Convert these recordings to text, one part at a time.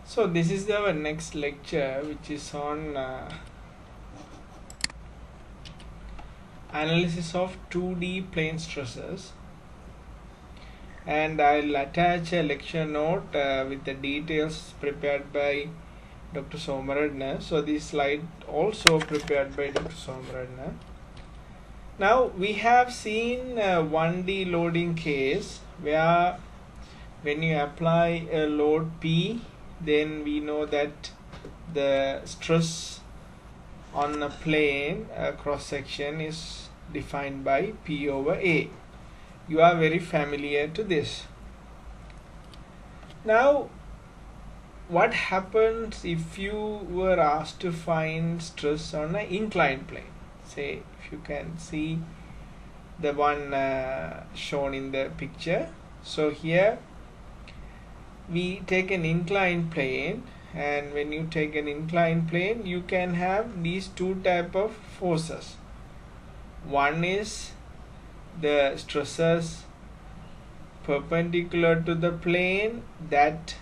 So this is our next lecture, which is on analysis of 2D plane stresses, and I'll attach a lecture note with the details prepared by Dr. Somaradna. So this slide also prepared by Dr. Somaradna. Now we have seen a 1D loading case where when you apply a load P, then we know that the stress on a plane cross section is defined by P over A. You are very familiar to this. Now what happens if you were asked to find stress on an inclined plane? Say if you can see the one shown in the picture. So here we take an inclined plane, and when you take an inclined plane you can have these two type of forces. One is the stresses perpendicular to the plane that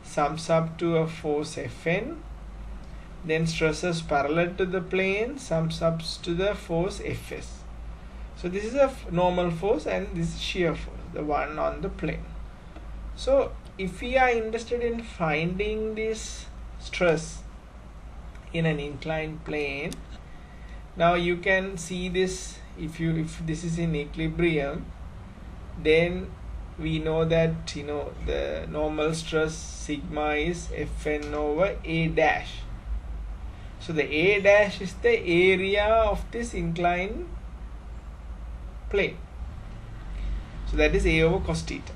sums up to a force Fn, then stresses parallel to the plane sums up to the force Fs. So this is a normal force and this is shear force, the one on the plane. So if we are interested in finding this stress in an inclined plane, now you can see this. If this is in equilibrium, then we know that the normal stress sigma is Fn over A dash. So the A dash is the area of this inclined plane. So that is A over cos theta.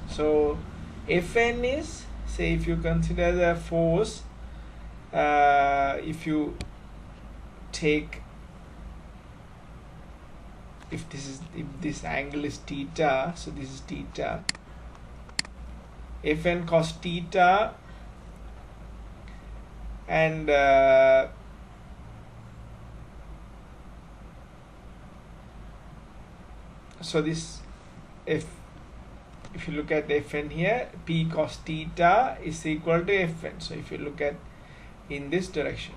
So Fn is, say if you consider the force, if you take, if this angle is theta, so this is theta, Fn cos theta, and so this if you look at Fn here, P cos theta is equal to Fn. So if you look at in this direction,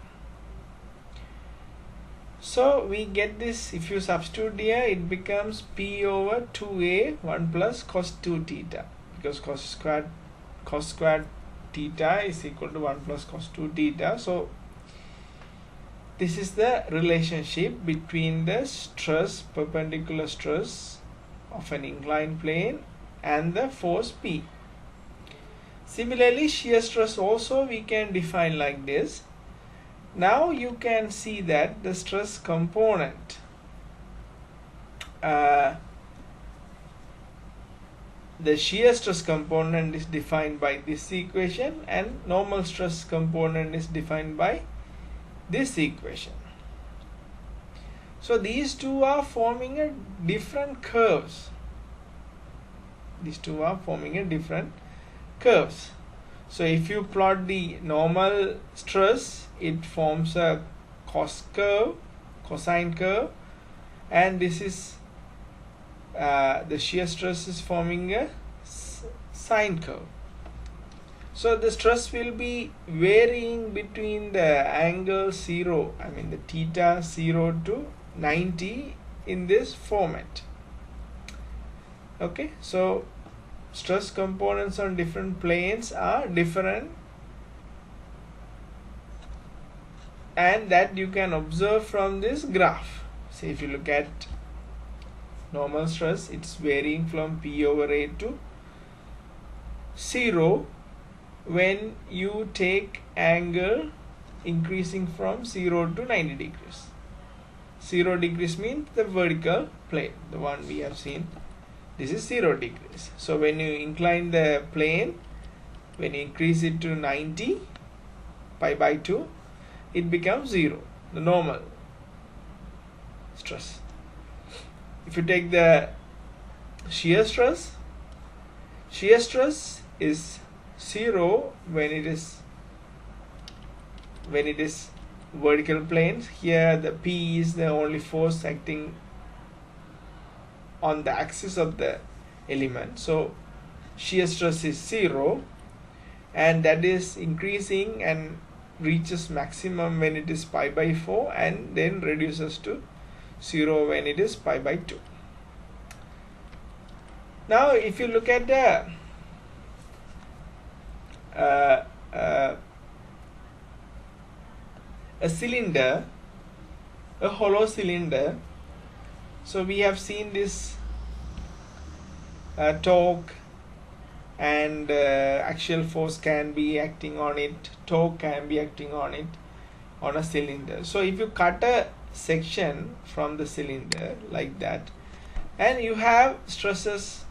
so we get this. If you substitute here, it becomes P over 2A 1 plus cos 2 theta, because cos squared theta is equal to 1 plus cos 2 theta. So this is the relationship between the stress, perpendicular stress of an inclined plane, and the force P. Similarly, shear stress also we can define like this. Now you can see that the stress component, the shear stress component is defined by this equation, and normal stress component is defined by this equation. So these two are forming a different curves. These two are forming a different curves. So if you plot the normal stress, it forms a cosine curve, and this is the shear stress is forming a sine curve. So the stress will be varying between the angle 0, I mean the theta 0 to 90 in this format. Okay, so stress components on different planes are different, and that you can observe from this graph. So if you look at normal stress, it's varying from P over A to 0 when you take angle increasing from 0 to 90 degrees. 0 degrees means the vertical plane, the one we have seen. This is 0 degrees. So when you incline the plane, when you increase it to 90 pi by 2, it becomes 0, the normal stress. If you take the shear stress is 0 when it is vertical planes. Here the P is the only force acting on the axis of the element. So shear stress is 0, and that is increasing and reaches maximum when it is pi by 4 and then reduces to 0 when it is pi by 2. Now if you look at the a cylinder, a hollow cylinder, so we have seen this torque and axial force can be acting on it, torque can be acting on it on a cylinder. So if you cut a section from the cylinder like that and you have stresses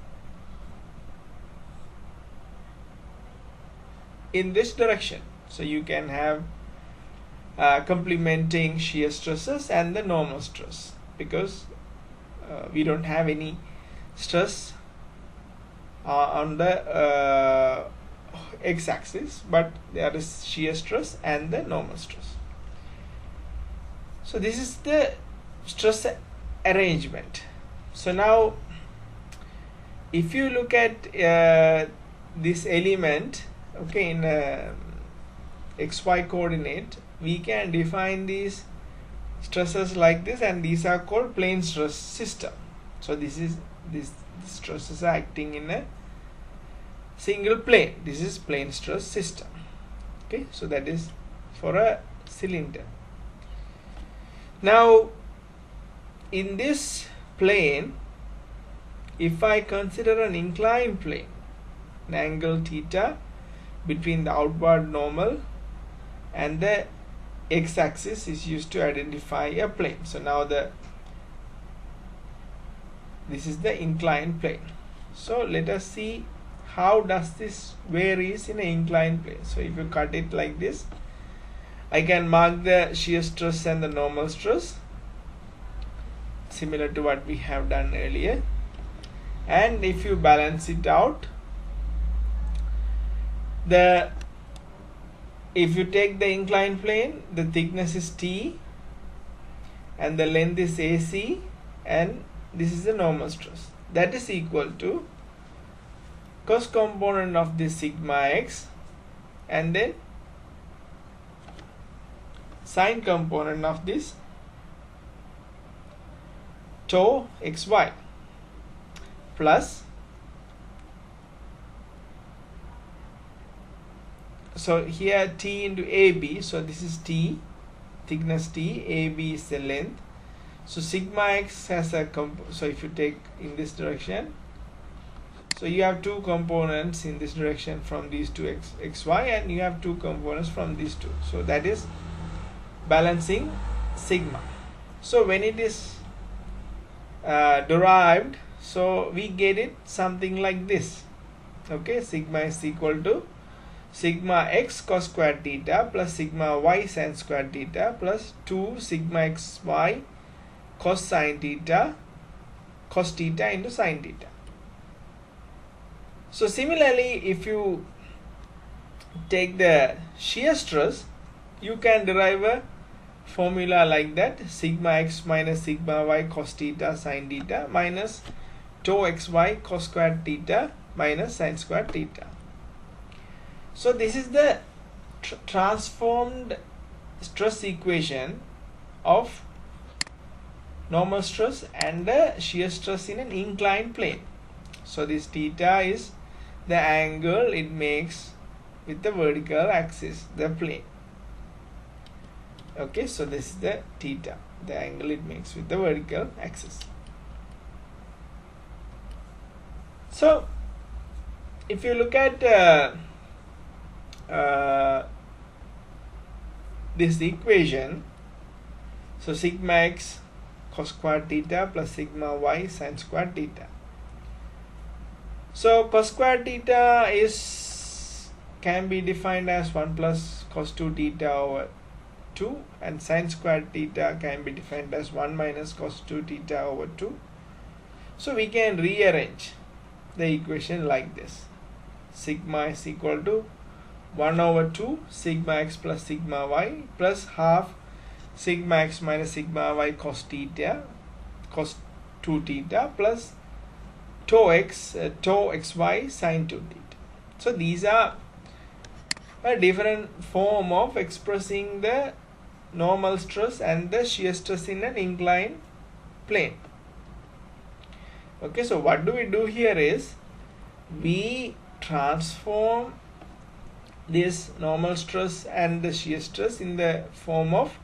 in this direction, so you can have complementing shear stresses and the normal stress, because we don't have any stress on the x-axis, but there is shear stress and the normal stress. So this is the stress arrangement. So now if you look at this element, okay, in xy coordinate, we can define these stresses like this, and these are called plane stress system. So this stresses are acting in a single plane. This is plane stress system. Okay, so that is for a cylinder. Now in this plane, if I consider an inclined plane, an angle theta between the outward normal and the x-axis is used to identify a plane. So now this is the inclined plane. So let us see how does this varies in an inclined plane. So if you cut it like this, I can mark the shear stress and the normal stress similar to what we have done earlier, and if you balance it out, if you take the inclined plane, the thickness is T and the length is AC, and this is the normal stress, that is equal to cos component of this sigma x and then sine component of this tau xy plus, so here T into AB, so this is T, thickness T, AB is the length, so sigma x has a so if you take in this direction, so you have two components in this direction from these two xy, and you have two components from these two, so that is balancing sigma. So when it is derived, so we get it something like this. Okay, sigma is equal to sigma x cos square theta plus sigma y sin square theta plus 2 sigma xy cos sin theta, cos theta into sin theta. So similarly, if you take the shear stress, you can derive a formula like that: sigma x minus sigma y cos theta sin theta minus tau xy cos square theta minus sin square theta. So this is the transformed stress equation of normal stress and the shear stress in an inclined plane. So this theta is the angle it makes with the vertical axis, the plane. Okay, so this is the theta, the angle it makes with the vertical axis. So if you look at this equation, so sigma x cos square theta plus sigma y sin square theta. So cos square theta can be defined as 1 plus cos 2 theta over 2, and sin square theta can be defined as 1 minus cos 2 theta over 2. So we can rearrange the equation like this: sigma is equal to 1 over 2 sigma x plus sigma y plus half sigma x minus sigma y cos theta, cos 2 theta plus tau xy sin 2 theta. So these are a different form of expressing the normal stress and the shear stress in an inclined plane. Okay, so what do we do here is we transform this normal stress and the shear stress in the form of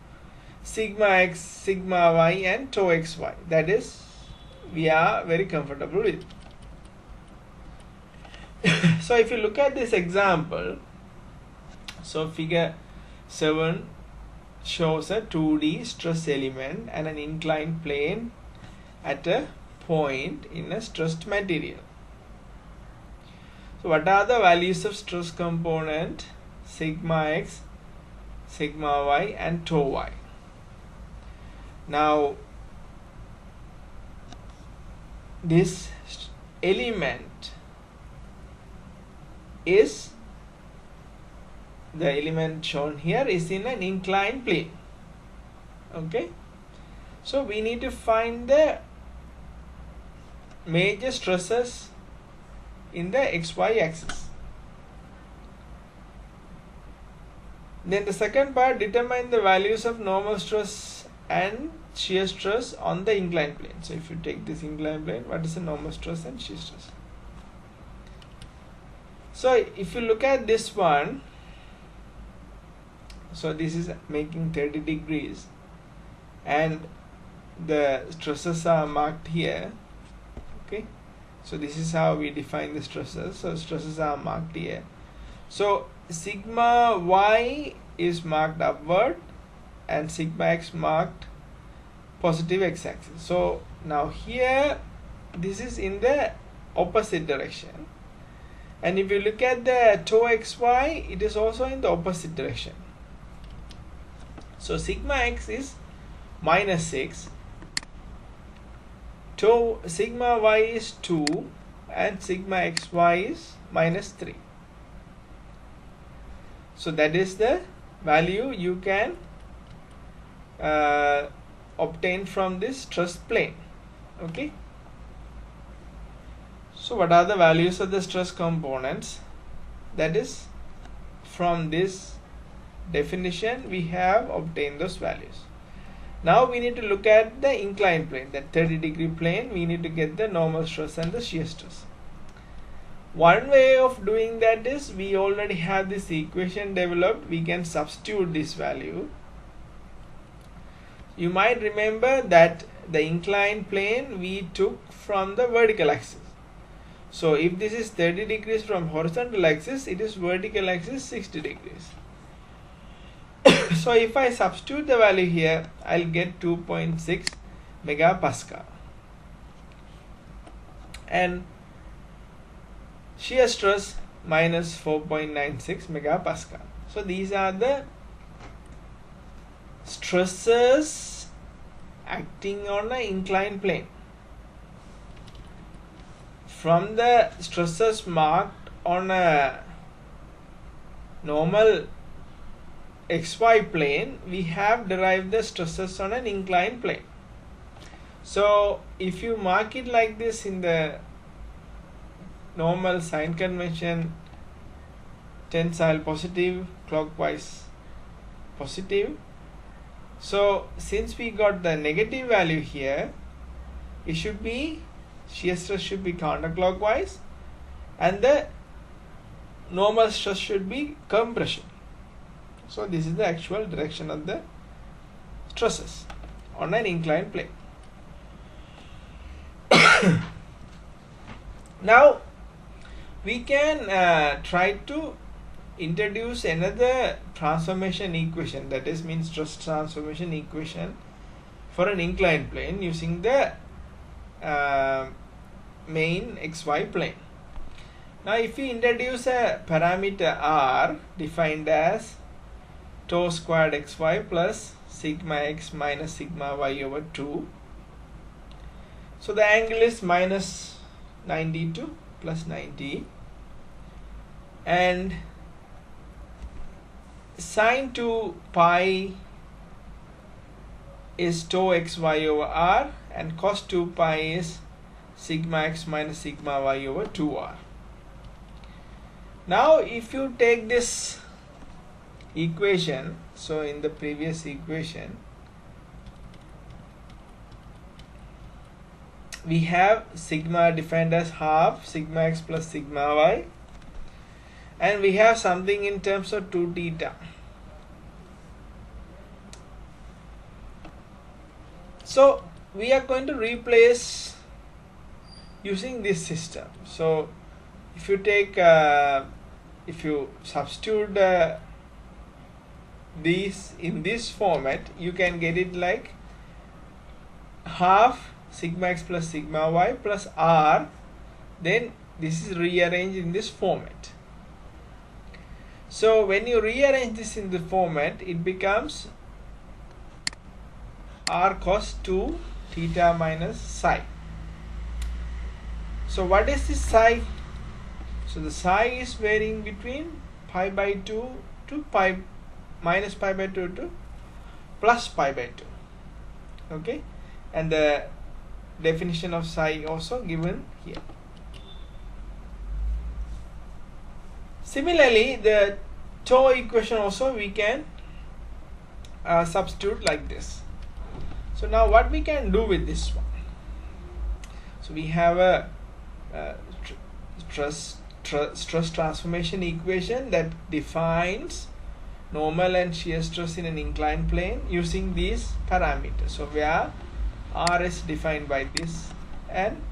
sigma x, sigma y and tau xy. That is, we are very comfortable with. So if you look at this example, so figure 7 shows a 2D stress element and an inclined plane at a point in a stressed material. So what are the values of stress component sigma x, sigma y and tau y? Now this element is, the element shown here is in an inclined plane. Okay, so we need to find the major stresses in the xy axis. Then the second part, determine the values of normal stress and shear stress on the inclined plane. So if you take this inclined plane, what is the normal stress and shear stress? So if you look at this one, so this is making 30 degrees and the stresses are marked here. Okay, so this is how we define the stresses. So stresses are marked here. So sigma y is marked upward and sigma x marked positive x-axis. So now here this is in the opposite direction, and if you look at the tau xy, it is also in the opposite direction. So sigma x is -6, tau sigma y is 2 and sigma xy is -3. So that is the value you can obtain from this stress plane. Okay, so what are the values of the stress components? That is, from this definition we have obtained those values. Now we need to look at the inclined plane, that 30-degree plane. We need to get the normal stress and the shear stress. One way of doing that is, we already have this equation developed. We can substitute this value. You might remember that the inclined plane we took from the vertical axis. So if this is 30 degrees from horizontal axis, it is vertical axis 60 degrees. So if I substitute the value here, I'll get 2.6 megapascal. And shear stress minus 4.96 megapascal. So these are the stresses acting on an inclined plane. From the stresses marked on a normal xy plane, we have derived the stresses on an inclined plane. So if you mark it like this in the normal sign convention, tensile positive, clockwise positive. So since we got the negative value here, it should be, shear stress should be counterclockwise and the normal stress should be compression. So this is the actual direction of the stresses on an inclined plane. Now we can try to introduce another transformation equation, that is means stress transformation equation for an inclined plane using the main xy plane. Now if we introduce a parameter r defined as tau squared xy plus sigma x minus sigma y over 2. So the angle is minus 90 to plus 90, and sine 2 pi is tau xy over r, and cos 2 pi is sigma x minus sigma y over 2r. Now if you take this equation, so in the previous equation we have sigma defined as half sigma x plus sigma y, and we have something in terms of 2 theta. So we are going to replace using this system. So if you take if you substitute these in this format, you can get it like half sigma x plus sigma y plus r, then this is rearranged in this format. So when you rearrange this in the format, it becomes r cos 2 theta minus psi. So what is this psi? So the psi is varying between pi by 2 to pi minus pi by 2 to plus pi by 2. Okay, and the definition of psi also given here. Similarly, the tau equation also we can substitute like this. So now what we can do with this one? So we have a stress transformation equation that defines normal and shear stress in an inclined plane using these parameters. So where r is defined by this and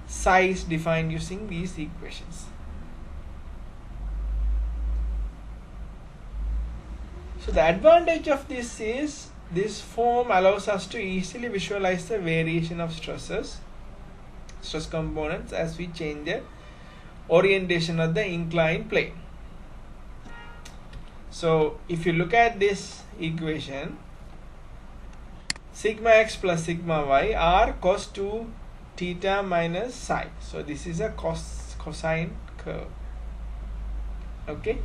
psi is defined using these equations. So the advantage of this is this form allows us to easily visualize the variation of stress components as we change the orientation of the inclined plane. So if you look at this equation, sigma x plus sigma y r cos 2 theta minus psi. So this is a cosine curve. Okay,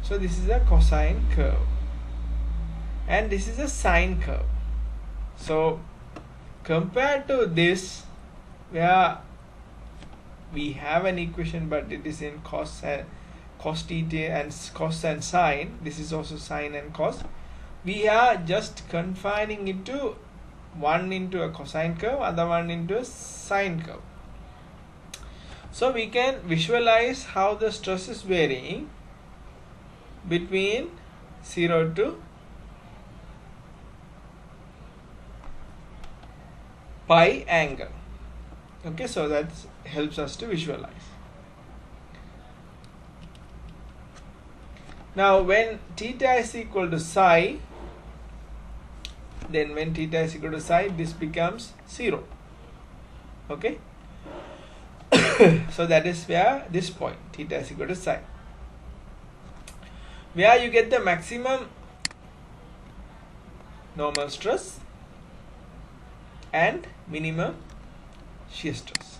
so this is a cosine curve and this is a sine curve. So compared to this, where we have an equation but it is in cos theta and cos and sine, this is also sine and cos, we are just confining it to one into a cosine curve, other one into a sine curve. So we can visualize how the stress is varying between 0 to pi angle. Okay, so that helps us to visualize. Now when theta is equal to psi, then when theta is equal to psi, this becomes 0. Okay, so that is where this point theta is equal to psi, where you get the maximum normal stress and minimum shear stress.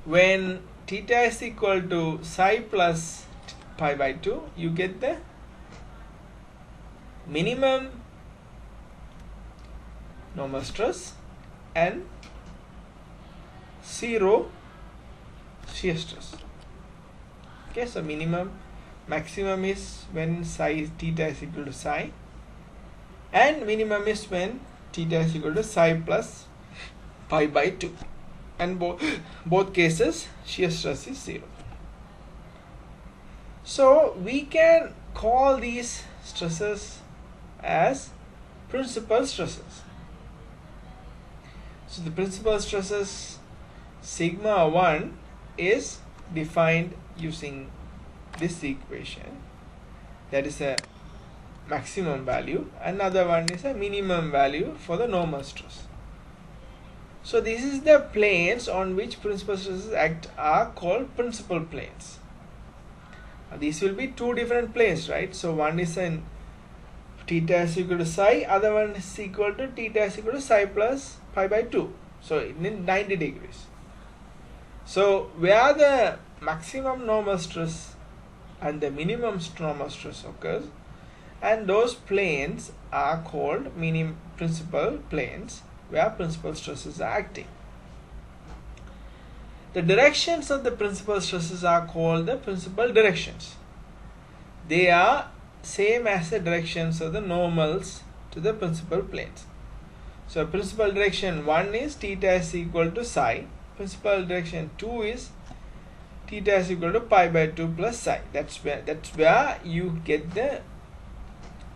When theta is equal to psi plus pi by 2, you get the minimum normal stress and 0 shear stress. Okay, so maximum is when theta is equal to psi, and minimum is when theta is equal to psi plus pi by 2, and both cases shear stress is 0. So we can call these stresses as principal stresses. So the principal stresses sigma 1 is defined using this equation, that is a maximum value, another one is a minimum value for the normal stress. So this is the planes on which principal stresses act are called principal planes. These will be two different planes, right? So one is in theta is equal to psi, other one is equal to theta is equal to psi plus pi by 2, so in 90 degrees. So where the maximum normal stress and the minimum normal stress occurs, and those planes are called principal planes where principal stresses are acting. The directions of the principal stresses are called the principal directions. They are same as the directions of the normals to the principal planes. So principal direction 1 is theta is equal to psi. Principal direction 2 is theta is equal to pi by 2 plus psi. That's where you get the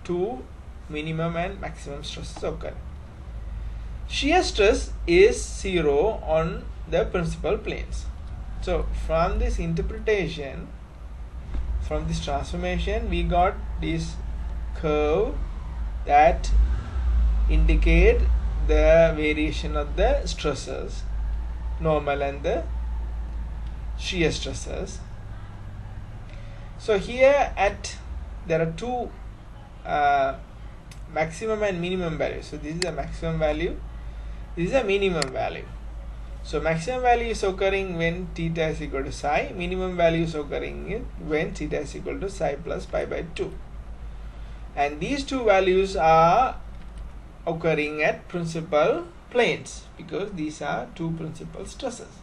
two minimum and maximum stresses occurring. Shear stress is 0 on the principal planes. So from this interpretation, from this transformation, we got this curve that indicate the variation of the stresses, normal and the shear stresses. So here there are two maximum and minimum values. So this is a maximum value, this is a minimum value. So maximum value is occurring when theta is equal to psi, minimum value is occurring when theta is equal to psi plus pi by 2. And these two values are occurring at principal planes because these are two principal stresses.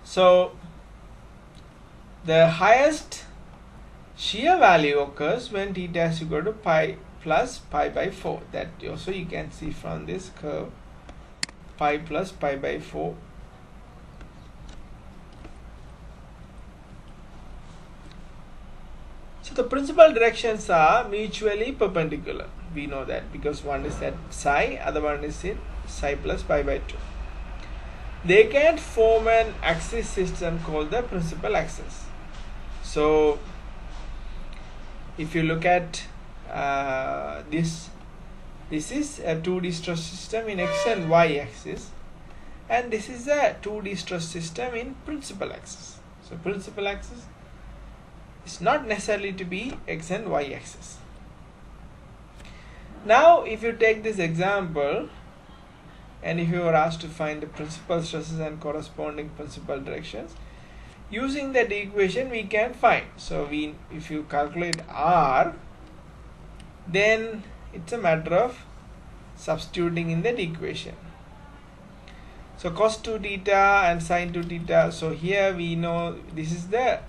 So the highest shear value occurs when theta is equal to pi plus pi by 4. That also you can see from this curve, pi plus pi by 4. So the principal directions are mutually perpendicular. We know that because one is at psi, other one is in psi plus pi by 2. They can form an axis system called the principal axis. So if you look at this is a 2D stress system in x and y axis, and this is a 2D stress system in principal axis. So principal axis is not necessarily to be x and y axis. Now if you take this example and if you are asked to find the principal stresses and corresponding principal directions, using that equation we can find. So if you calculate R, then it's a matter of substituting in that equation. So cos 2 theta and sin 2 theta. So here we know this is the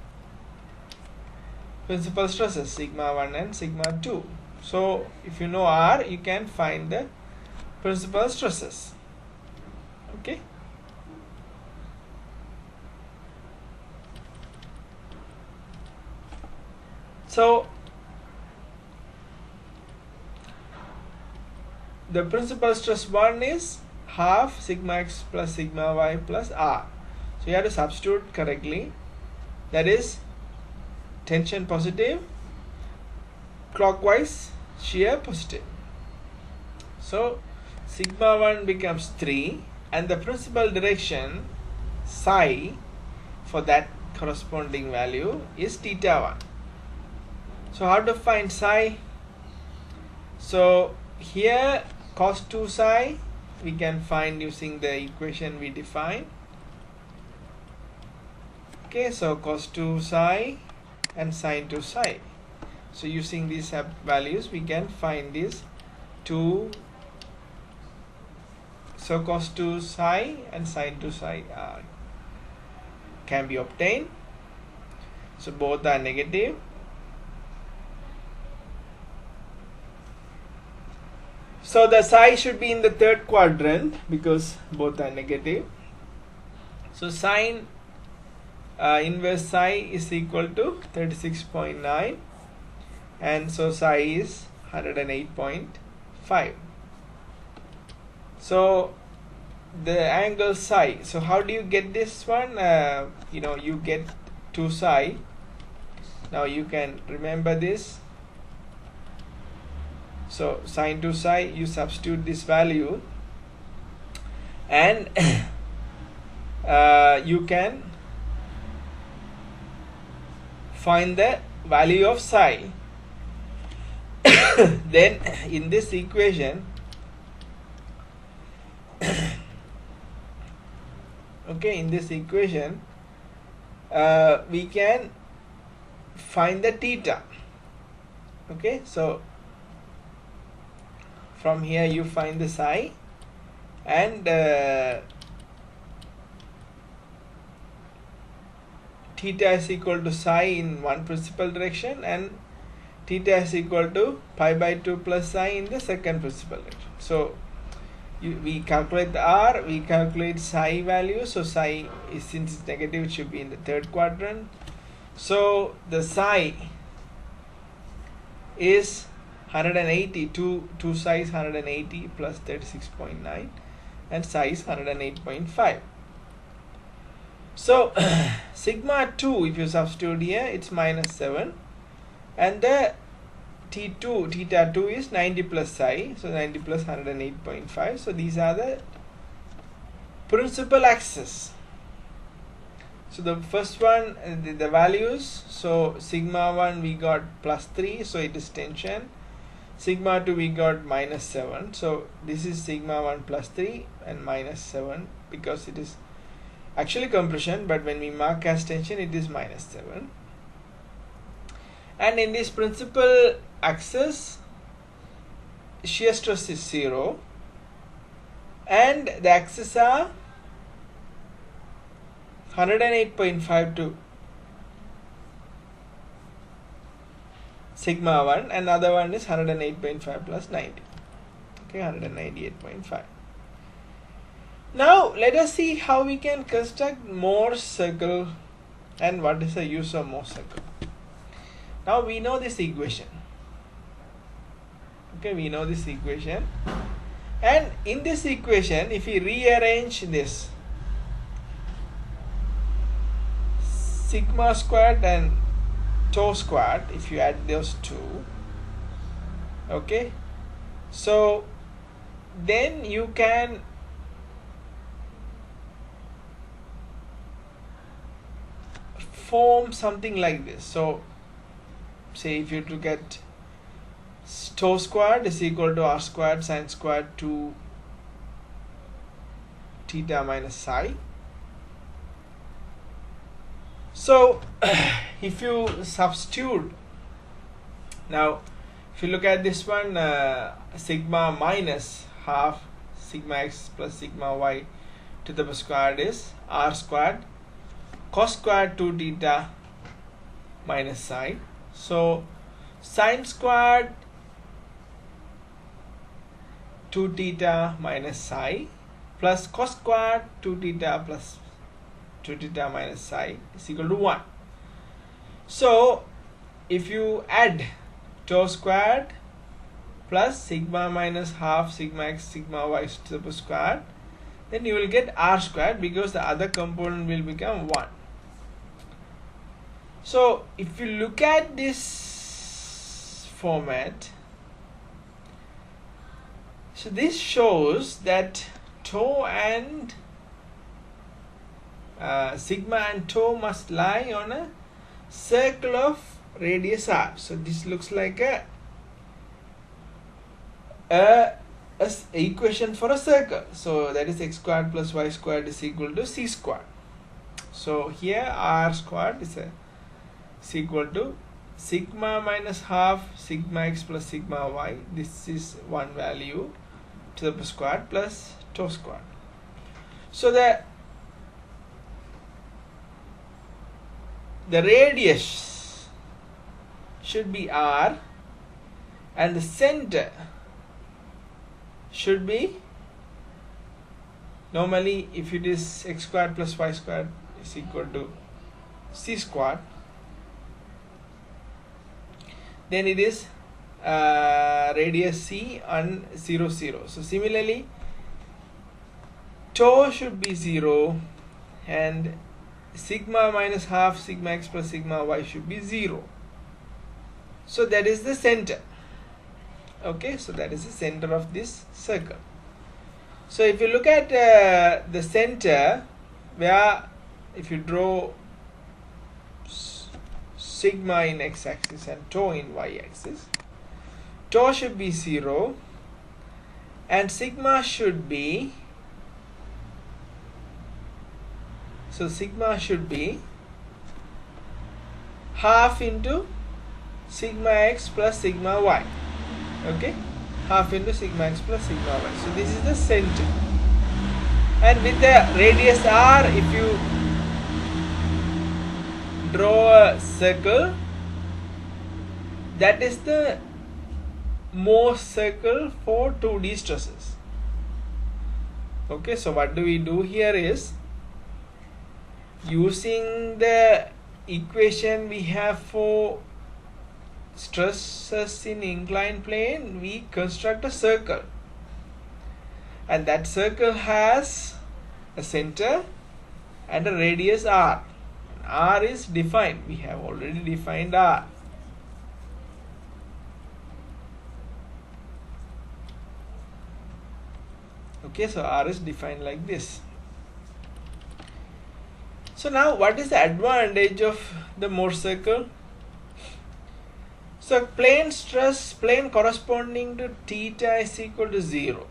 principal stresses, sigma 1 and sigma 2. So if you know R, you can find the principal stresses. Okay. So the principal stress 1 is half sigma x plus sigma y plus R. So you have to substitute correctly. That is tension positive, clockwise, shear positive. So sigma 1 becomes 3 and the principal direction psi for that corresponding value is theta 1. So how to find psi? So here cos 2 psi we can find using the equation we define. Okay, so cos 2 psi and sin 2 psi. So using these values we can find these two. So cos 2 psi and sin 2 psi can be obtained. So both are negative. So the psi should be in the third quadrant because both are negative. So sin inverse psi is equal to 36.9 and so psi is 108.5. So the angle psi. So how do you get this one? You get 2 psi. Now you can remember this. So sin 2 psi, you substitute this value and you can find the value of psi. Then in this equation okay, in this equation we can find the theta. Okay, so from here you find the psi and theta is equal to psi in one principal direction and theta is equal to pi by 2 plus psi in the second principal direction. So we calculate the r, we calculate psi value. So psi is, since it's negative, it should be in the third quadrant. So the psi is 180, 2 psi is 180 plus 36.9 and psi is 108.5. So sigma 2, if you substitute here, it's minus 7 and the theta 2 is 90 plus psi, so 90 plus 108.5. so these are the principal axis. So the first one, the values, so sigma 1 we got plus 3, so it is tension. Sigma 2 we got minus 7, so this is sigma 1 plus 3 and minus 7 because it is actually compression, but when we mark as tension it is minus 7. And in this principal axis, shear stress is 0 and the axes are 108.5 to sigma 1 and other one is 108.5 plus 90. Okay, 198.5. Now let us see how we can construct Mohr's circle and what is the use of Mohr's circle. Now we know this equation. Okay, we know this equation, and in this equation, if we rearrange this sigma squared and tau squared, if you add those two, okay, so then you can form something like this. So say if you look at tau squared is equal to r squared sine squared 2 theta minus psi. So if you substitute, now if you look at this one, sigma minus half sigma x plus sigma y to the power squared is r squared cos squared 2 theta minus psi. So sine squared 2 theta minus psi plus cos squared 2 theta plus 2 theta minus psi is equal to 1. So if you add tau squared plus sigma minus half sigma x sigma y to the power squared, then you will get r squared because the other component will become 1. So if you look at this format, so this shows that tau and sigma and tau must lie on a circle of radius r. So this looks like a equation for a circle. So that is x squared plus y squared is equal to c squared. So here r squared is equal to sigma minus half sigma x plus sigma y. This is one value to the power squared plus tau squared. So the radius should be r and the center should be, normally if it is x squared plus y squared is equal to c squared, then it is radius c and 0 0. So similarly tau should be 0 and sigma minus half sigma x plus sigma y should be 0. So that is the center. Okay, so that is the center of this circle. So if you look at the center, where if you draw sigma in x-axis and tau in y-axis, tau should be 0 and sigma should be, so sigma should be half into sigma x plus sigma y. Okay, half into sigma x plus sigma y. So this is the center, and with the radius r, if you draw a circle. That is the Morse circle for 2D stresses. Okay, so what do we do here is, using the equation we have for stresses in inclined plane, we construct a circle, and that circle has a center and a radius r. R is defined, we have already defined R. Okay, so R is defined like this. So now what is the advantage of the Morse circle? So plane stress, plane corresponding to theta is equal to 0.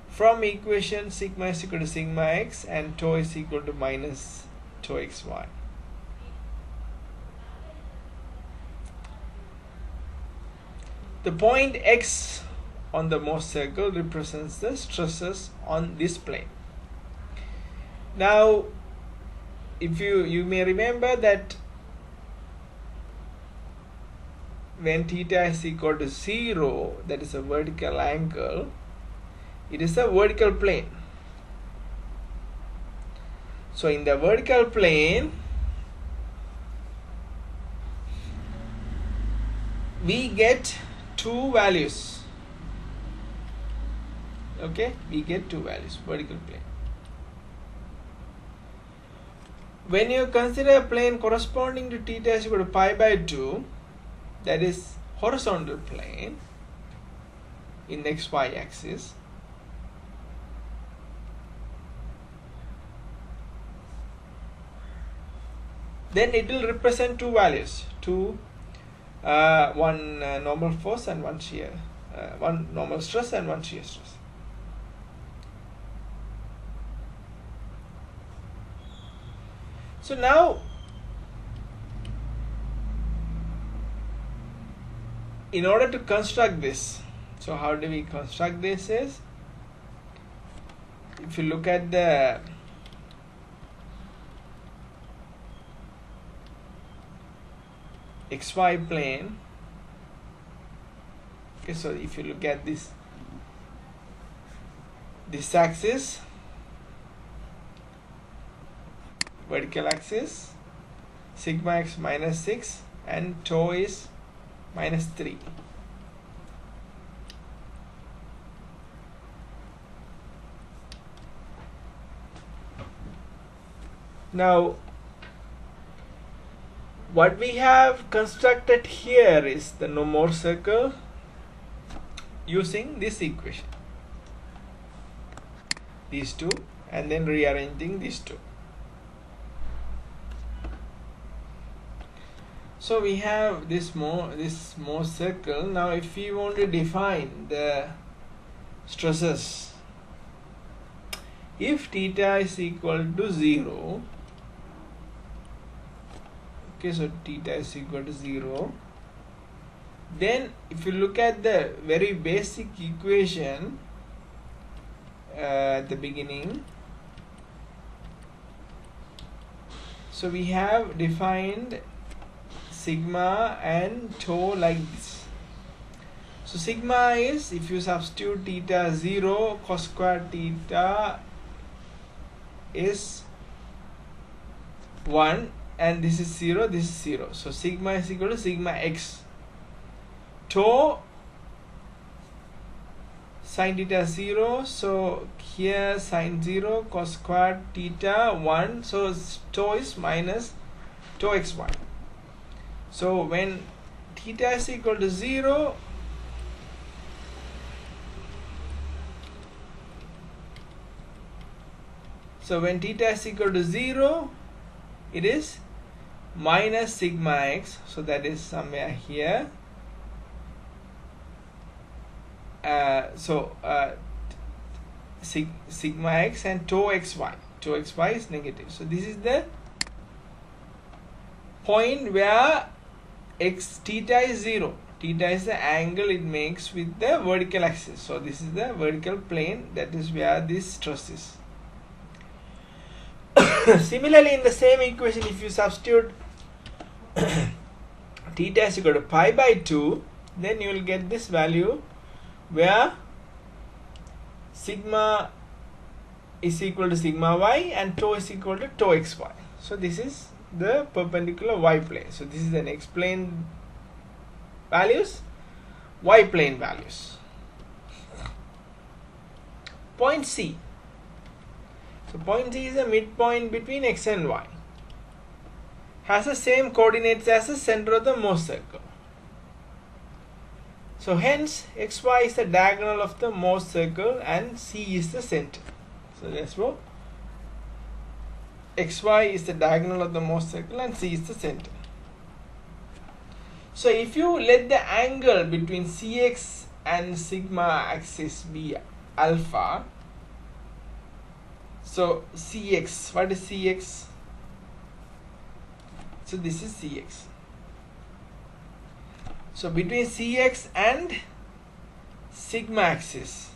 From equation sigma is equal to sigma x and tau is equal to minus tau xy. The point x on the Morse circle represents the stresses on this plane. Now, if you may remember that when theta is equal to 0, that is a vertical angle, it is a vertical plane. So in the vertical plane, we get two values. Okay, we get two values, vertical plane. When you consider a plane corresponding to theta is equal to pi by 2, that is horizontal plane in the xy axis, then it will represent two values, one normal force and one shear, one normal stress and one shear stress. So now, in order to construct this, so how do we construct this is, if you look at the xy plane, okay, so if you look at this axis, vertical axis, sigma x minus 6 and tau is minus 3. Now, what we have constructed here is the Morse circle using this equation, these two, and then rearranging these two. So we have this Morse circle. Now if we want to define the stresses, if theta is equal to 0, okay, so theta is equal to 0, then if you look at the very basic equation at the beginning, so we have defined sigma and tau like this. So sigma is, if you substitute theta 0, cos squared theta is 1 and this is 0, this is 0. So sigma is equal to sigma x. Tau sin theta 0, so here sin 0, cos squared theta 1, so tau is minus tau xy. So when theta is equal to 0, so when theta is equal to 0, it is minus sigma x, so that is somewhere here. Sigma x and tau xy. Tau xy is negative. So this is the point where theta is 0. Theta is the angle it makes with the vertical axis. So this is the vertical plane, that is where this stress is. Similarly, in the same equation, if you substitute theta is equal to pi by 2, then you will get this value where sigma is equal to sigma y and tau is equal to tau xy. So this is the perpendicular y plane. So this is an x plane values, y plane values. Point C. So point C is a midpoint between x and y. Has the same coordinates as the center of the Morse circle. So hence xy is the diagonal of the Morse circle and C is the center. So therefore xy is the diagonal of the Morse circle and C is the center. So if you let the angle between Cx and sigma axis be alpha, so Cx, what is Cx? So this is Cx. So between Cx and sigma axis,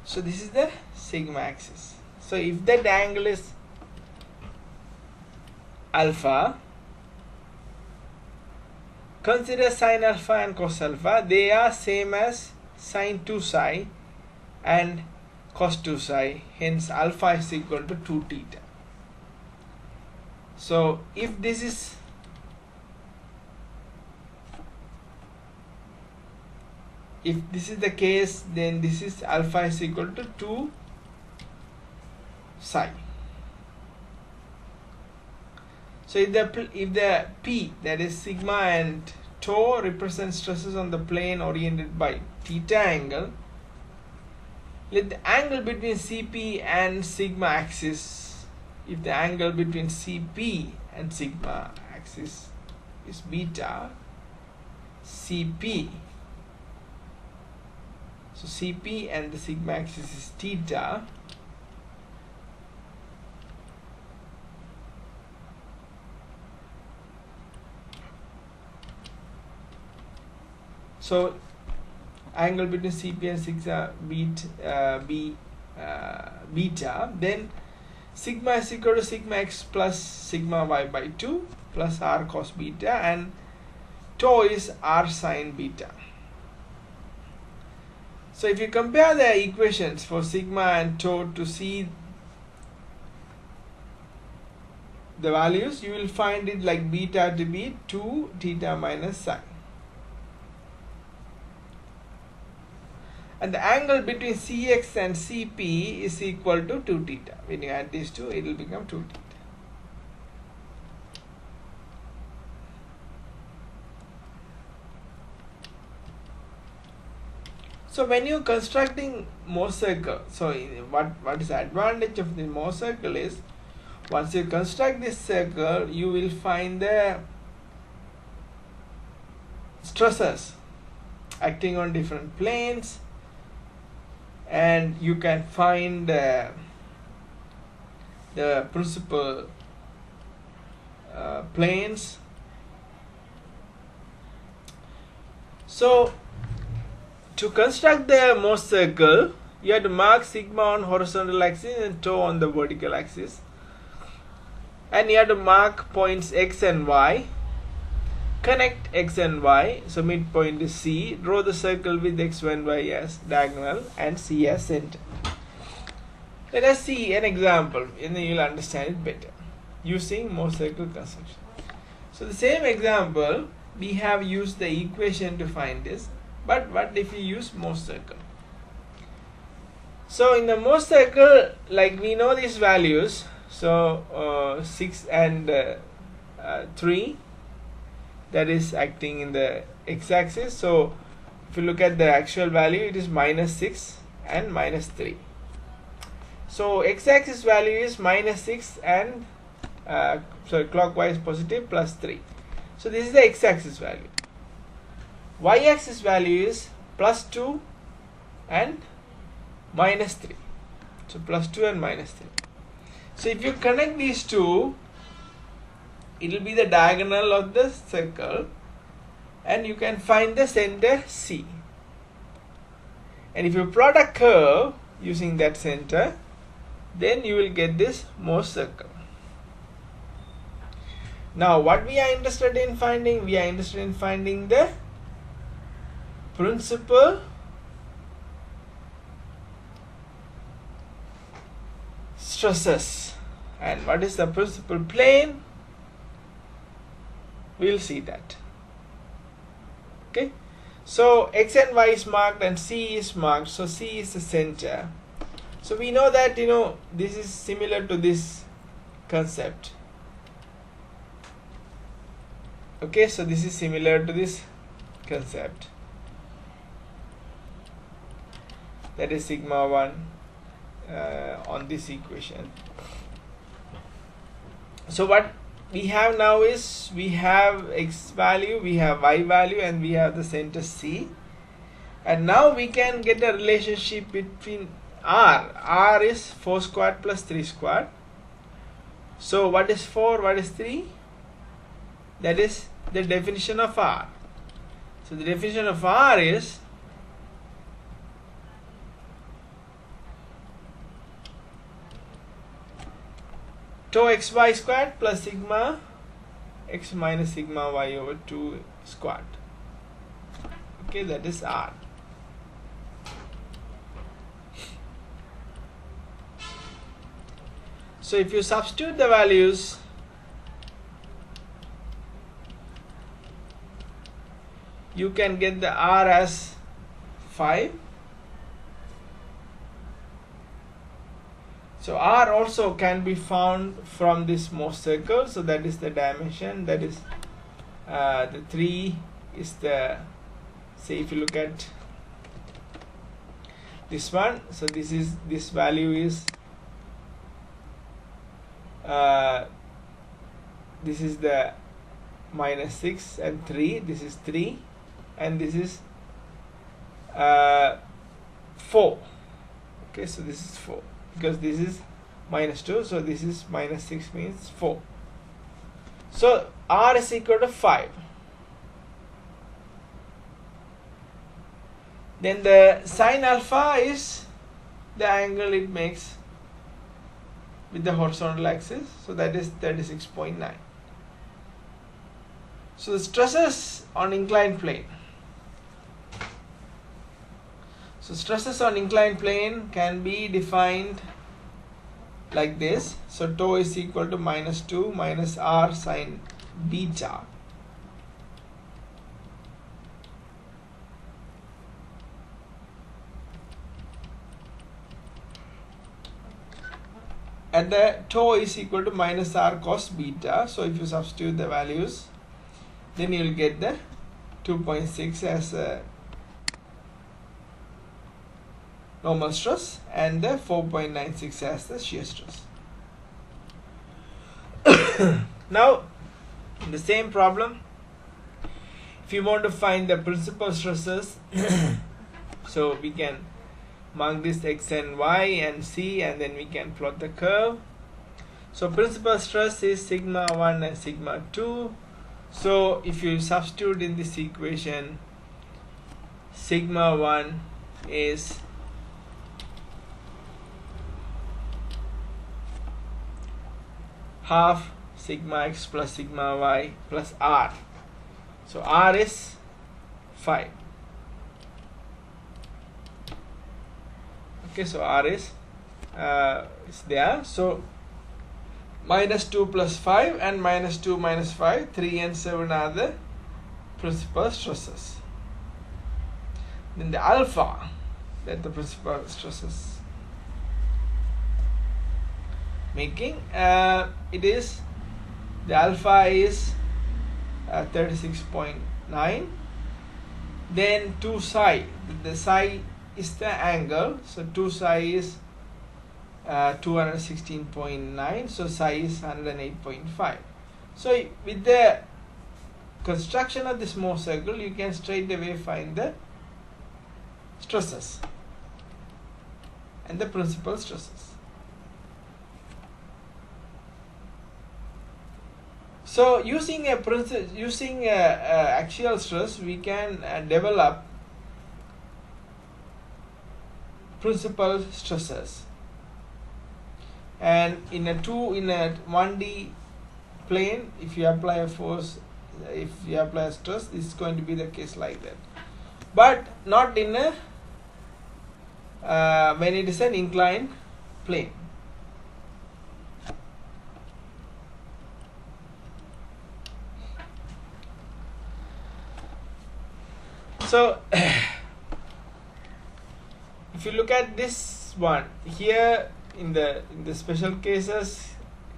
so this is the sigma axis. So if that angle is alpha, consider sine alpha and cos alpha. They are same as sine 2 psi and cos 2 psi. Hence alpha is equal to 2 theta. So if this is the case, then this is alpha is equal to 2 psi. So if the P, that is sigma and tau, represents stresses on the plane oriented by theta angle, let the angle between CP and sigma axis, if the angle between CP and sigma axis is beta, CP, so CP and the sigma axis is theta, so angle between CP and sigma beta, then sigma is equal to sigma x plus sigma y by 2 plus r cos beta, and tau is r sin beta. So if you compare the equations for sigma and tau to see the values, you will find it like beta to be 2 theta minus psi. And the angle between Cx and Cp is equal to 2 theta. When you add these two, it will become 2 theta. So when you are constructing Morse circle, so what is the advantage of the Morse circle is, once you construct this circle, you will find the stresses acting on different planes, and you can find the principal planes. So to construct the Morse circle, you have to mark sigma on horizontal axis and tau on the vertical axis, and you have to mark points x and y. Connect x and y, so midpoint is C. Draw the circle with x and y as diagonal and C as center. Let us see an example, and then you will understand it better using Morse circle construction. So the same example, we have used the equation to find this, but what if we use Morse circle? So in the Morse circle, like we know these values, so 6 and 3, that is acting in the x-axis. So if you look at the actual value, it is minus 6 and minus 3. So x-axis value is minus 6 and clockwise positive plus 3. So this is the x-axis value. Y-axis value is plus 2 and minus 3. So plus 2 and minus 3. So if you connect these two, it will be the diagonal of the circle, and you can find the center C. And if you plot a curve using that center, then you will get this Morse circle. Now what we are interested in finding? We are interested in finding the principal stresses. And what is the principal plane? We'll see that. Okay, so X and Y is marked and C is marked. So C is the center. So we know that, this is similar to this concept. Okay, so this is similar to this concept. That is sigma 1 on this equation. So what we have now is, we have X value, we have Y value, and we have the center C. And now we can get a relationship between R. R is 4 squared plus 3 squared. So what is 4? What is 3? That is the definition of R. So the definition of R is tau xy squared plus sigma x minus sigma y over 2 squared. Okay, that is R. So if you substitute the values, you can get the R as 5. So R also can be found from this Morse circle. So that is the dimension. That is the 3 is the, say if you look at this one, so this value is this is the minus 6 and 3, this is 3, and this is 4. Okay, so this is 4 because this is minus 2, so this is minus 6 means 4. So R is equal to 5. Then the sine alpha is the angle it makes with the horizontal axis, so that is 36.9. So the stresses on inclined plane. So stresses on inclined plane can be defined like this. So tau is equal to minus 2 minus R sine beta. And the tau is equal to minus R cos beta. So if you substitute the values, then you will get the 2.6 as a normal stress and the 4.96 as the shear stress. Now, in the same problem, if you want to find the principal stresses, so we can mark this X and Y and C, and then we can plot the curve. So principal stress is sigma 1 and sigma 2. So if you substitute in this equation, sigma 1 is half sigma x plus sigma y plus R. So R is 5. Okay, so R is there. So minus 2 plus 5 and minus 2 minus 5, 3 and 7 are the principal stresses. Then the alpha, that the principal stresses making, it is, the alpha is 36.9. Then 2 psi, the psi is the angle, so 2 psi is 216.9, so psi is 108.5. So with the construction of this Morse circle, you can straight away find the stresses and the principal stresses. So using a axial stress, we can develop principal stresses. and in a 1D plane, if you apply a force, if you apply a stress, this is going to be the case like that, but not in a when it is an inclined plane. So if you look at this one here, in the special cases,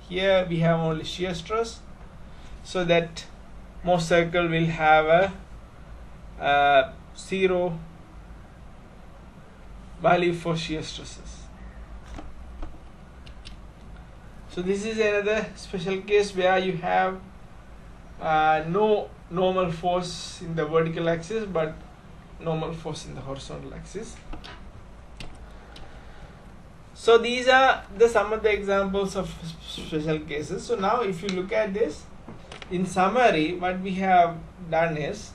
here we have only shear stress, so that Morse circle will have a 0 value for shear stresses. So this is another special case where you have no normal force in the vertical axis but normal force in the horizontal axis. So these are some of the examples of special cases. So now if you look at this, in summary, what we have done is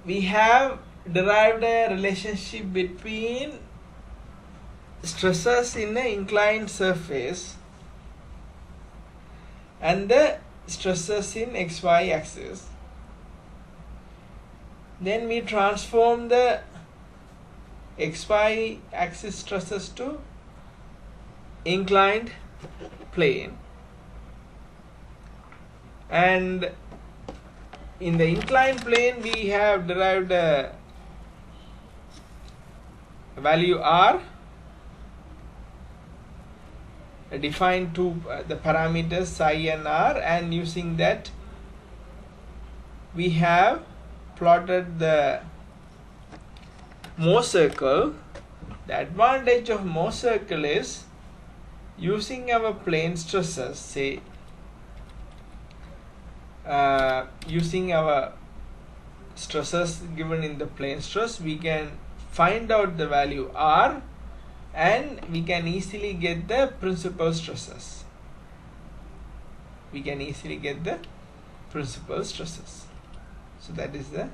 we have derived a relationship between stresses in an inclined surface and the stresses in XY axis. Then we transform the XY axis stresses to inclined plane, and in the inclined plane we have derived a value R, defined the parameters psi and R, and using that we have plotted the Morse circle. The advantage of Morse circle is using our plane stresses, say using our stresses given in the plane stress, we can find out the value R and we can easily get the principal stresses. So that is the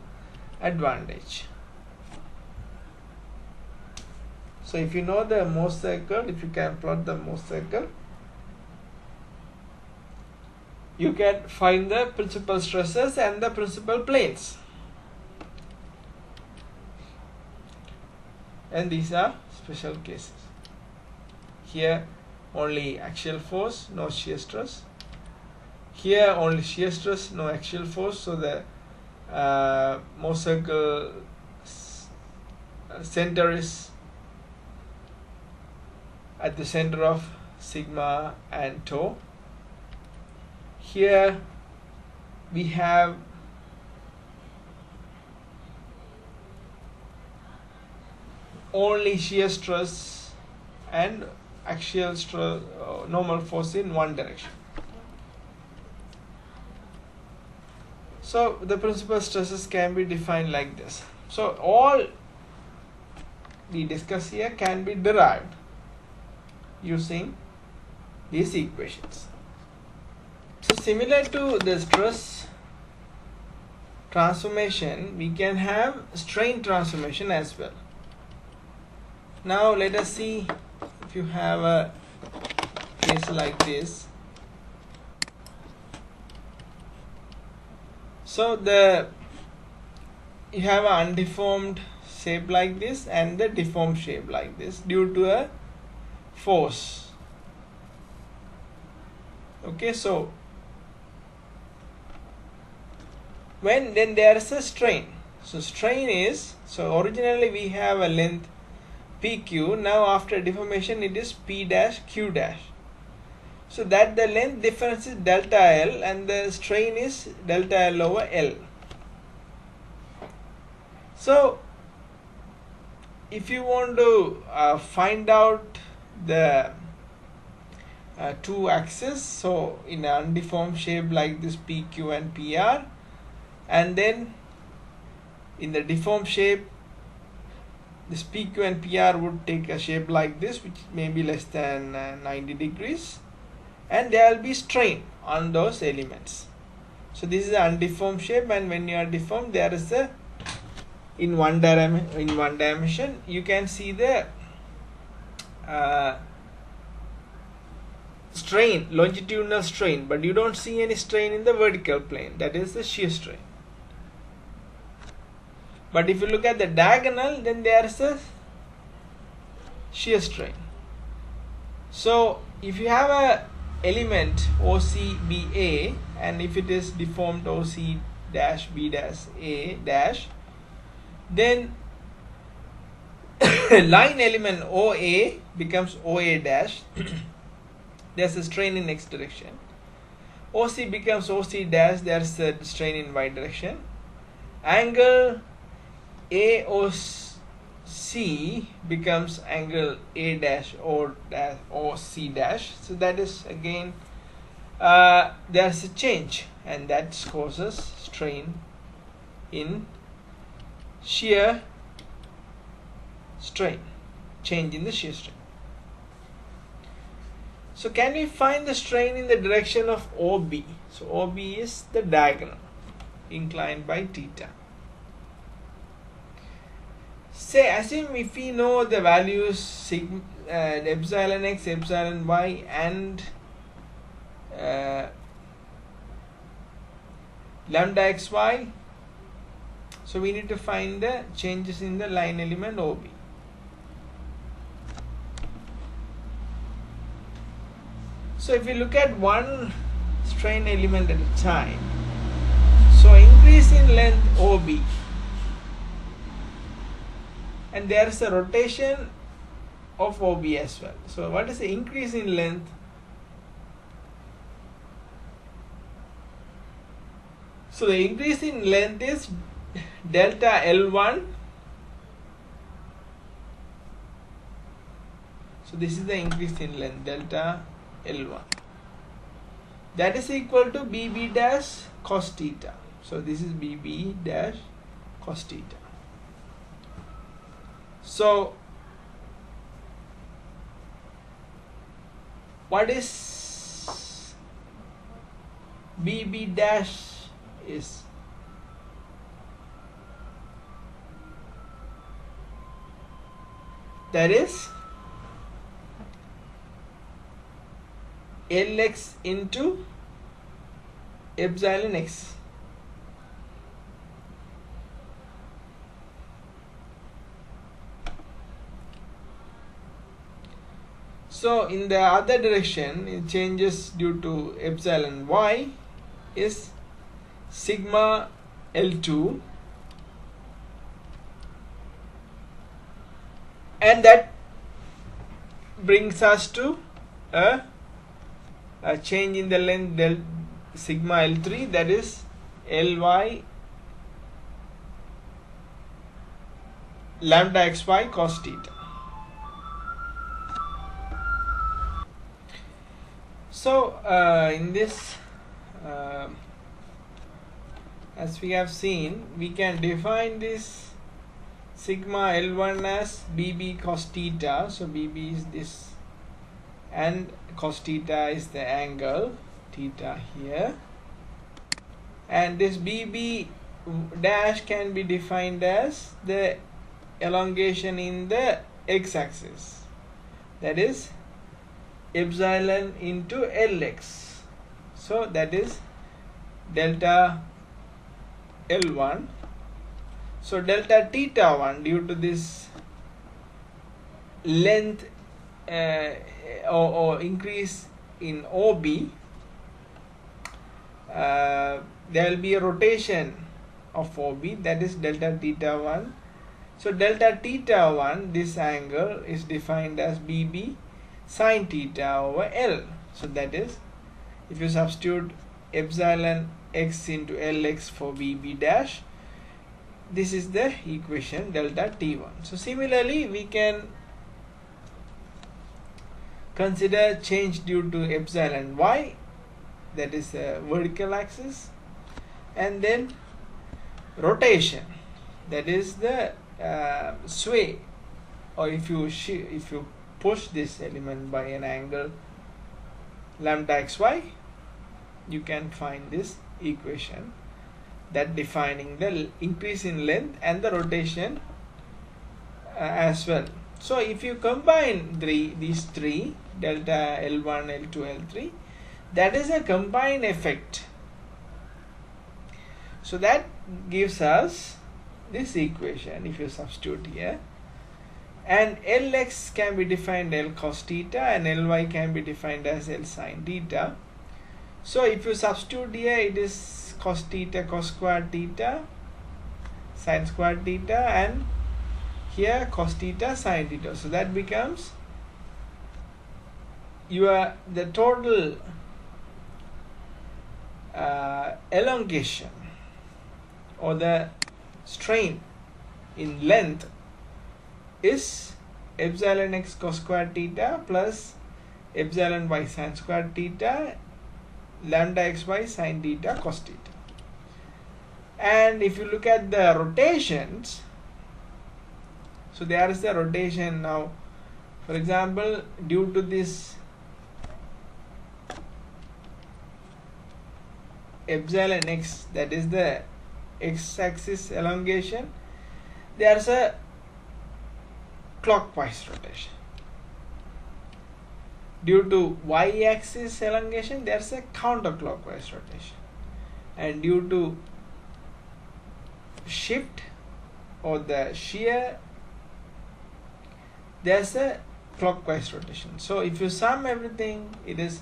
advantage. So if you know the Morse circle, if you can plot the Morse circle, you can find the principal stresses and the principal planes. And these are special cases. Here only axial force, no shear stress. Here only shear stress, no axial force. So the Morse circle center is at the center of sigma and tau. Here we have only shear stress and axial stress, normal force in one direction. So the principal stresses can be defined like this. So all we discuss here can be derived using these equations. So similar to the stress transformation, we can have strain transformation as well. Now let us see if you have a case like this. So you have an undeformed shape like this and the deformed shape like this due to a force. Okay, so then there is a strain. So strain is, so originally we have a length PQ, now after deformation it is P dash Q dash. So that the length difference is delta L and the strain is delta L over L. So if you want to find out the two axes, so in an undeformed shape like this PQ and PR, and then in the deformed shape this PQ and PR would take a shape like this, which may be less than 90 degrees, and there will be strain on those elements. So this is an undeformed shape, and when you are deformed, there is a in one dimension you can see the strain, longitudinal strain, but you don't see any strain in the vertical plane. That is the shear strain. But if you look at the diagonal, then there is a shear strain. So if you have a element OCBA, and if it is deformed OC dash B dash A dash, then line element OA becomes OA dash. There's a strain in x direction. OC becomes OC dash. There's a strain in y direction. Angle AOC becomes angle A dash or OC dash. So that is again there's a change, and that causes strain in shear strain, change in the shear strain. So can we find the strain in the direction of OB? So OB is the diagonal inclined by theta. Say, assume if we know the values sigma, epsilon x, epsilon y, and lambda xy. So we need to find the changes in the line element OB. So if we look at one strain element at a time, so increase in length OB, and there is a rotation of OB as well. So what is the increase in length? So the increase in length is delta L1. So this is the increase in length, delta L1. That is equal to BB dash cos theta. So this is BB dash cos theta. So what is BB dash is? That is Lx into epsilon x. So in the other direction, it changes due to epsilon y is sigma L2, and that brings us to a change in the length del sigma L3, that is Ly lambda xy cos theta. So in this as we have seen, we can define this sigma L1 as BB cos theta. So BB is this, and cos theta is the angle theta here, and this BB dash can be defined as the elongation in the x-axis, that is epsilon into Lx. So that is delta L1. So delta theta 1, due to this length or increase in OB, there will be a rotation of OB, that is delta theta 1. So delta theta 1, this angle is defined as BB sin theta over L. So that is, if you substitute epsilon x into Lx for BB dash, this is the equation delta T1. So similarly, we can consider change due to epsilon y, that is a vertical axis, and then rotation, that is the sway, or if you push this element by an angle lambda xy, you can find this equation that defining the increase in length and the rotation as well. So if you combine these three, delta L1, L2, L3. That is a combined effect. So that gives us this equation if you substitute here. And Lx can be defined L cos theta and Ly can be defined as L sin theta. So if you substitute here, it is cos theta cos squared theta sin squared theta, and here cos theta sin theta. So that becomes the total elongation or the strain in length is epsilon x cos squared theta plus epsilon y sin squared theta lambda xy sin theta cos theta. And if you look at the rotations, so there is the rotation now. For example, due to this epsilon x, that is the x-axis elongation, there is a clockwise rotation. Due to y-axis elongation, there is a counterclockwise rotation. And due to shift or the shear, there is a clockwise rotation. So if you sum everything, it is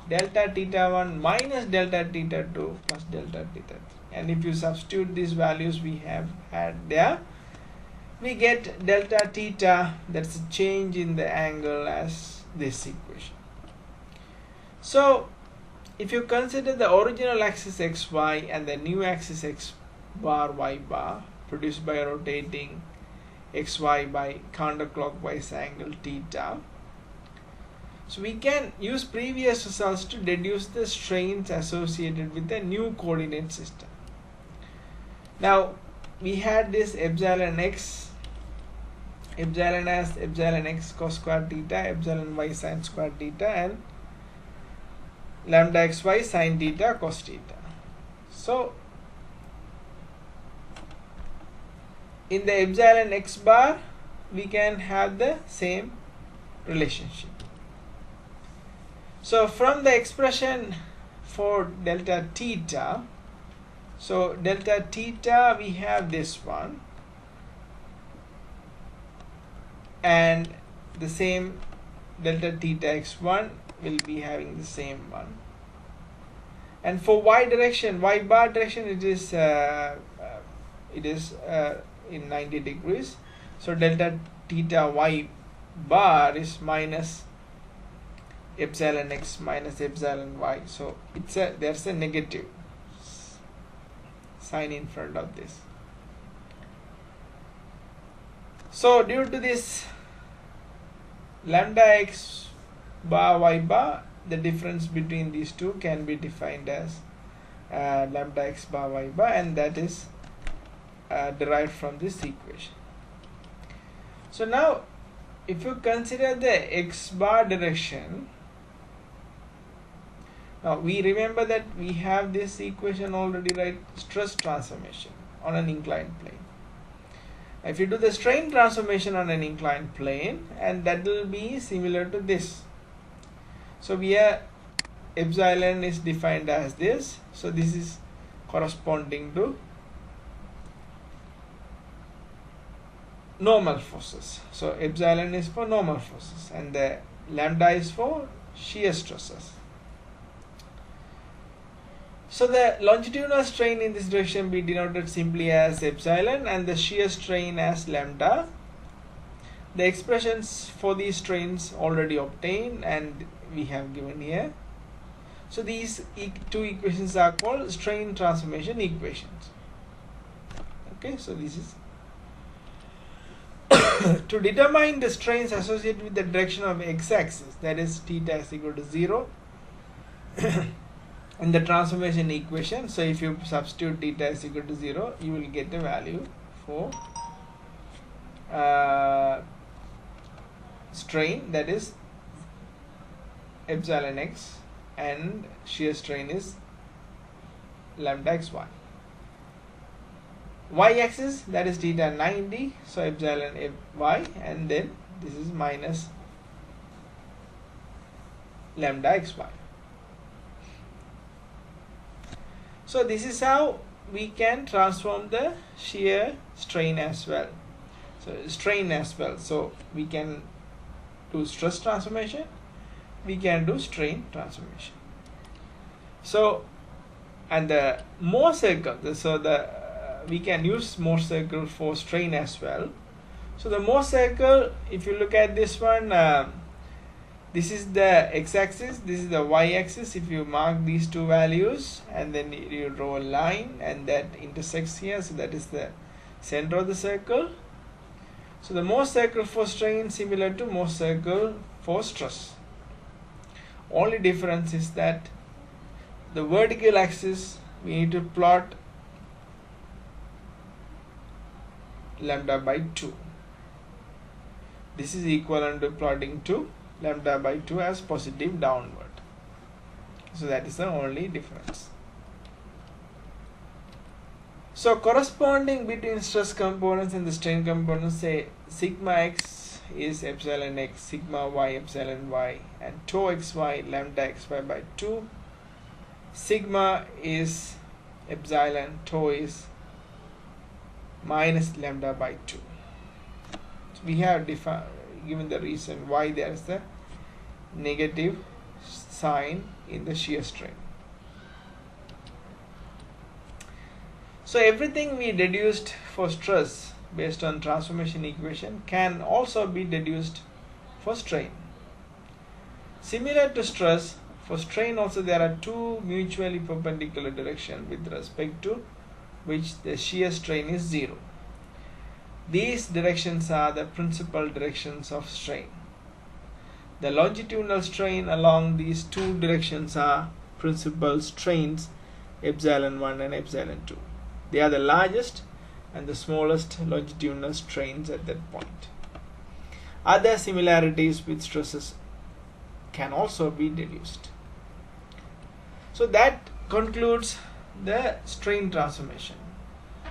delta theta 1 minus delta theta 2 plus delta theta 3. And if you substitute these values we have had there, we get delta theta, that's a change in the angle, as this equation. So if you consider the original axis xy and the new axis x bar y bar produced by rotating xy by counterclockwise angle theta, so we can use previous results to deduce the strains associated with the new coordinate system. Now we had this epsilon x, epsilon as epsilon x cos squared theta, epsilon y sin squared theta, and lambda xy sin theta cos theta. So in the epsilon x bar we can have the same relationship. So from the expression for delta theta, so delta theta we have this one, and the same delta theta x1 will be having the same one. And for y direction, y bar direction, it is in 90 degrees. So delta theta y bar is minus epsilon x minus epsilon y. So there's a negative sign in front of this. So due to this lambda x bar y bar, the difference between these two can be defined as lambda x bar y bar, and that is derived from this equation. So now if you consider the x bar direction, now we remember that we have this equation already, right? Stress transformation on an inclined plane. If you do the strain transformation on an inclined plane, and that will be similar to this. So here epsilon is defined as this. So this is corresponding to normal forces. So epsilon is for normal forces and the lambda is for shear stresses. So the longitudinal strain in this direction be denoted simply as epsilon and the shear strain as lambda. The expressions for these strains already obtained and we have given here. So these two equations are called strain transformation equations. Okay, so this is to determine the strains associated with the direction of x-axis, that is theta is equal to 0 in the transformation equation. So if you substitute theta is equal to 0, you will get the value for strain, that is epsilon x, and shear strain is lambda xy. Y-axis, that is theta 90, so epsilon y, and then this is minus lambda xy. So this is how we can transform the shear strain as well. So we can do stress transformation, we can do strain transformation. So, and the Mohr circle, we can use Mohr circle for strain as well. So the Mohr circle, if you look at this one, this is the x-axis, this is the y-axis. If you mark these two values and then you draw a line and that intersects here, so that is the center of the circle. So the Mohr circle for strain similar to Mohr circle for stress. Only difference is that the vertical axis we need to plot lambda by 2. This is equivalent to plotting to lambda by 2 as positive downward. So that is the only difference. So corresponding between stress components and the strain components, say sigma x is epsilon x, sigma y epsilon y, and tau xy lambda xy by 2. Sigma is epsilon, tau is minus lambda by 2. So we have given the reason why there is the negative sign in the shear strain. So everything we deduced for stress based on transformation equation can also be deduced for strain. Similar to stress, for strain also there are two mutually perpendicular directions with respect to which the shear strain is 0. These directions are the principal directions of strain. The longitudinal strain along these two directions are principal strains epsilon 1 and epsilon 2. They are the largest and the smallest longitudinal strains at that point. Other similarities with stresses can also be deduced. So that concludes the strain transformation.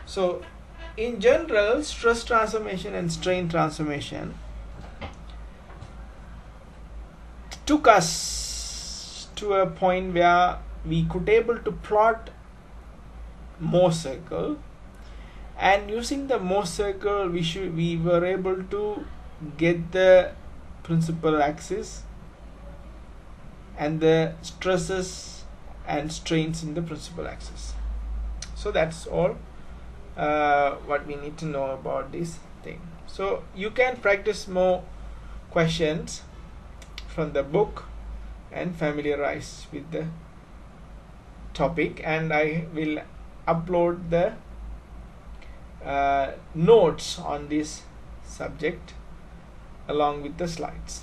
So in general, stress transformation and strain transformation took us to a point where we could able to plot Mohr circle, and using the Mohr circle we were able to get the principal axis and the stresses and strains in the principal axis. So that's all what we need to know about this thing. So you can practice more questions from the book and familiarize with the topic, and I will upload the notes on this subject along with the slides.